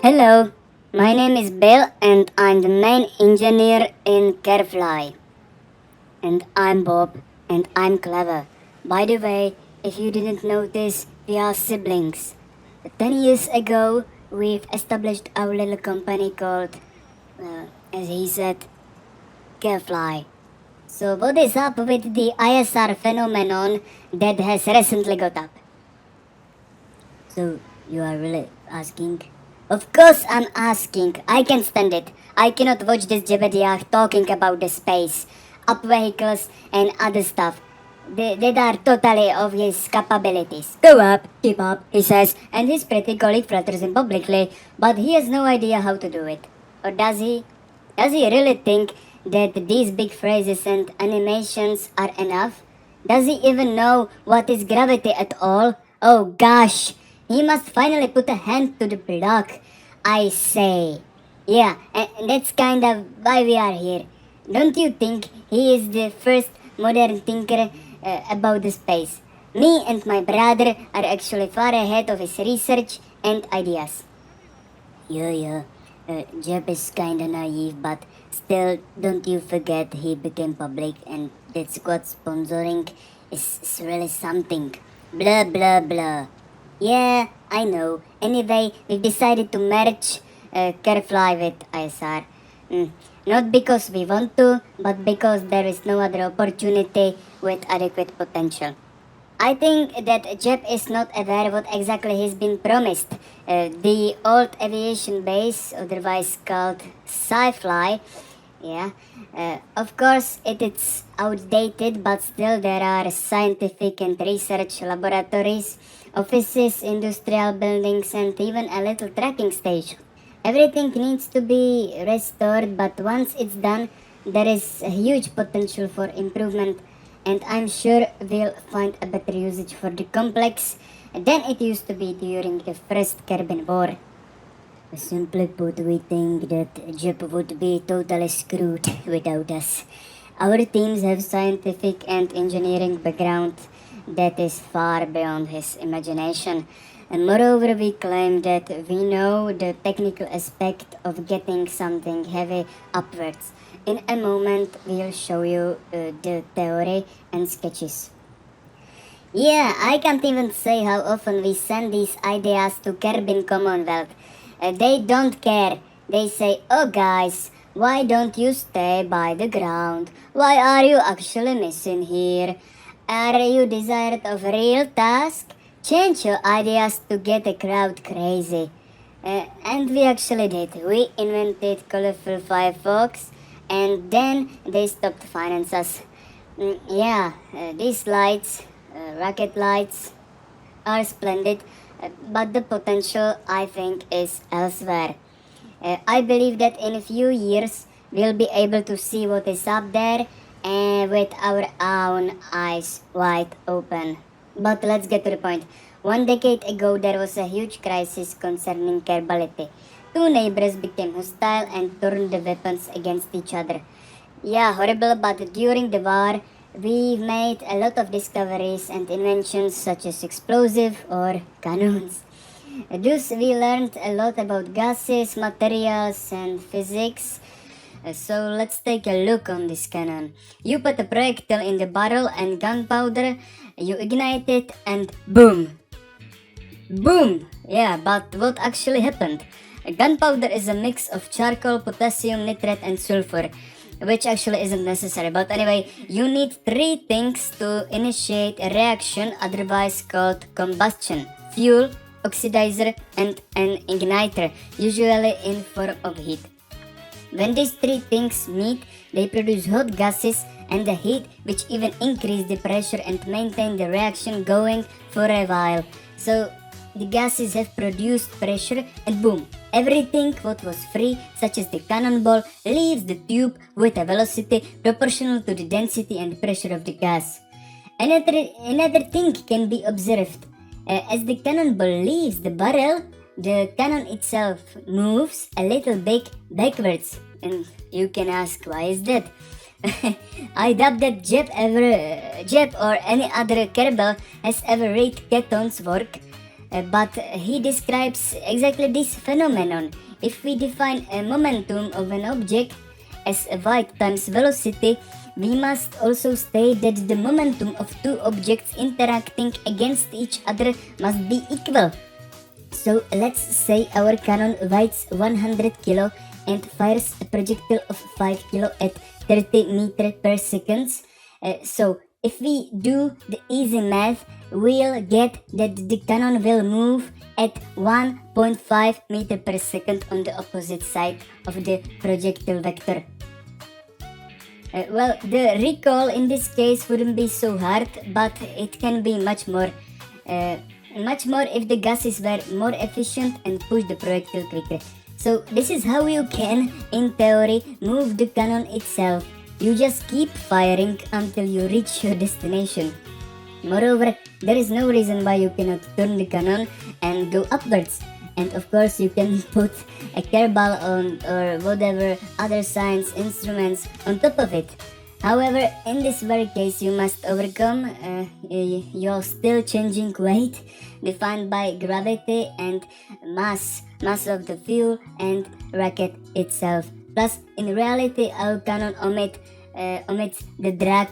Hello, my name is Bill and I'm the main engineer in Carefly. And I'm Bob and I'm clever. By the way, if you didn't notice, we are siblings. 10 years ago, we've established our little company called, as he said, Carefly. So what is up with the ISR phenomenon that has recently got up? So you are really asking? Of course I'm asking. I can stand it. I cannot watch this Jebediah talking about the space, up vehicles and other stuff. That are totally of his capabilities. Go up, keep up, he says, and his pretty colleague flatters him publicly, but he has no idea how to do it. Or does he? Does he really think that these big phrases and animations are enough? Does he even know what is gravity at all? Oh gosh, he must finally put a hand to the block, I say. Yeah, and that's kind of why we are here. Don't you think he is the first modern thinker about the space? Me and my brother are actually far ahead of his research and ideas. Yeah. Jeb is kinda naive, but still, don't you forget he became public and that's what sponsoring is really something. Blah blah blah. Yeah, I know. Anyway, we decided to merge Carefly with ISR. Not because we want to, but because there is no other opportunity with adequate potential. I think that Jeb is not aware what exactly he's been promised. The old aviation base, otherwise called Sci-Fly, yeah. Of course, it is outdated, but still there are scientific and research laboratories, offices, industrial buildings, and even a little tracking station. Everything needs to be restored, but once it's done, there is a huge potential for improvement, and I'm sure we'll find a better usage for the complex than it used to be during the First Carbon War. Simply put, we think that Jep would be totally screwed without us. Our teams have scientific and engineering background that is far beyond his imagination. And moreover, we claim that we know the technical aspect of getting something heavy upwards. In a moment, we'll show you the theory and sketches. Yeah, I can't even say how often we send these ideas to Kerbin Commonwealth. They don't care. They say, oh guys, why don't you stay by the ground? Why are you actually missing here? Are you desired of real task? Change your ideas to get the crowd crazy. And we actually did. We invented colorful Firefox and then they stopped finance us. These lights, rocket lights, are splendid, but the potential, I think, is elsewhere. I believe that in a few years we'll be able to see what is up there with our own eyes wide open. But let's get to the point. 1 decade ago, there was a huge crisis concerning carbality. Two neighbors became hostile and turned the weapons against each other. Yeah, horrible, but during the war, we made a lot of discoveries and inventions such as explosive or cannons. Thus, we learned a lot about gases, materials, and physics. So let's take a look on this cannon. You put a projectile in the barrel and gunpowder, you ignite it, and boom! Boom! Yeah, but what actually happened? Gunpowder is a mix of charcoal, potassium, nitrate, and sulfur, which actually isn't necessary. But anyway, you need three things to initiate a reaction, otherwise called combustion: fuel, oxidizer, and an igniter, usually in form of heat. When these three things meet, they produce hot gases and the heat, which even increase the pressure and maintain the reaction going for a while. So the gases have produced pressure and boom, everything what was free, such as the cannonball, leaves the tube with a velocity proportional to the density and pressure of the gas. Another thing can be observed. As the cannonball leaves the barrel, the cannon itself moves a little bit backwards. And you can ask, why is that? I doubt that Jeb or any other Kerbal has ever read Keaton's work. but he describes exactly this phenomenon. If we define a momentum of an object as v times velocity, we must also state that the momentum of two objects interacting against each other must be equal. So let's say our cannon weighs 100 kilo and fires a projectile of 5 kilo at 30 meters per second. So if we do the easy math, we'll get that the cannon will move at 1.5 meter per second on the opposite side of the projectile vector. Well, the recoil in this case wouldn't be so hard, but it can be much more if the gases were more efficient and push the projectile quicker. So this is how you can, in theory, move the cannon itself. You just keep firing until you reach your destination. Moreover, there is no reason why you cannot turn the cannon and go upwards. And of course you can put a kerbal on or whatever other science instruments on top of it. However, in this very case you must overcome your still changing weight defined by gravity and mass of the fuel and rocket itself. Plus, in reality, our cannon omits the drag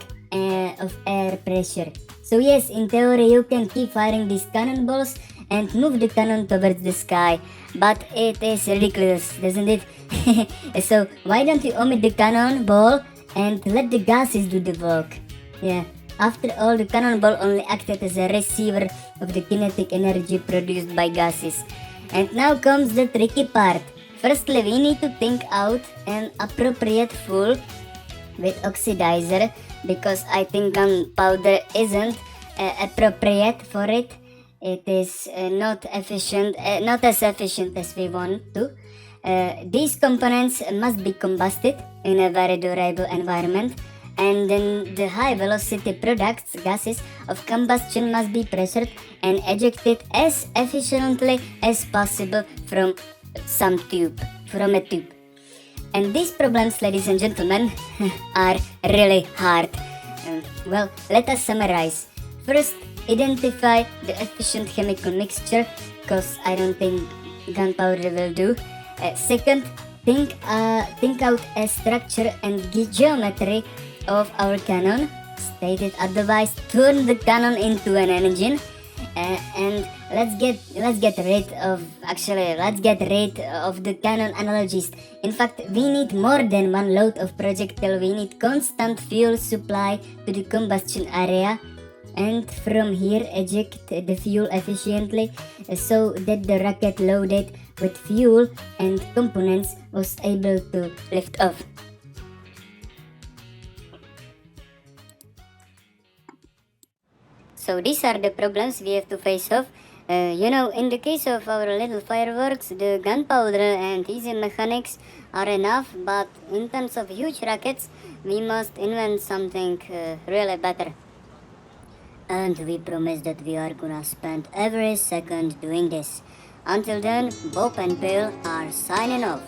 of air pressure. So yes, in theory you can keep firing these cannonballs and move the cannon towards the sky, but it is ridiculous, doesn't it? So why don't you omit the cannonball and let the gases do the work? Yeah, after all, the cannonball only acted as a receiver of the kinetic energy produced by gases. And now comes the tricky part. Firstly, we need to think out an appropriate fuel with oxidizer, because I think gunpowder isn't appropriate for it. It is not as efficient as we want to. These components must be combusted in a very durable environment, and then the high velocity products, gases of combustion, must be pressured and ejected as efficiently as possible from a tube. And these problems, ladies and gentlemen, are really hard. Well, let us summarize. First, identify the efficient chemical mixture, because I don't think gunpowder will do. Second, think out a structure and geometry of our cannon. Stated otherwise, turn the cannon into an engine. And let's get rid of the cannon analogies. In fact, we need more than one load of projectile. We need constant fuel supply to the combustion area, and from here eject the fuel efficiently so that the rocket loaded with fuel and components was able to lift off. So these are the problems we have to face off. In the case of our little fireworks, the gunpowder and easy mechanics are enough, but in terms of huge rockets, we must invent something really better. And we promise that we are gonna spend every second doing this. Until then, Bob and Bill are signing off.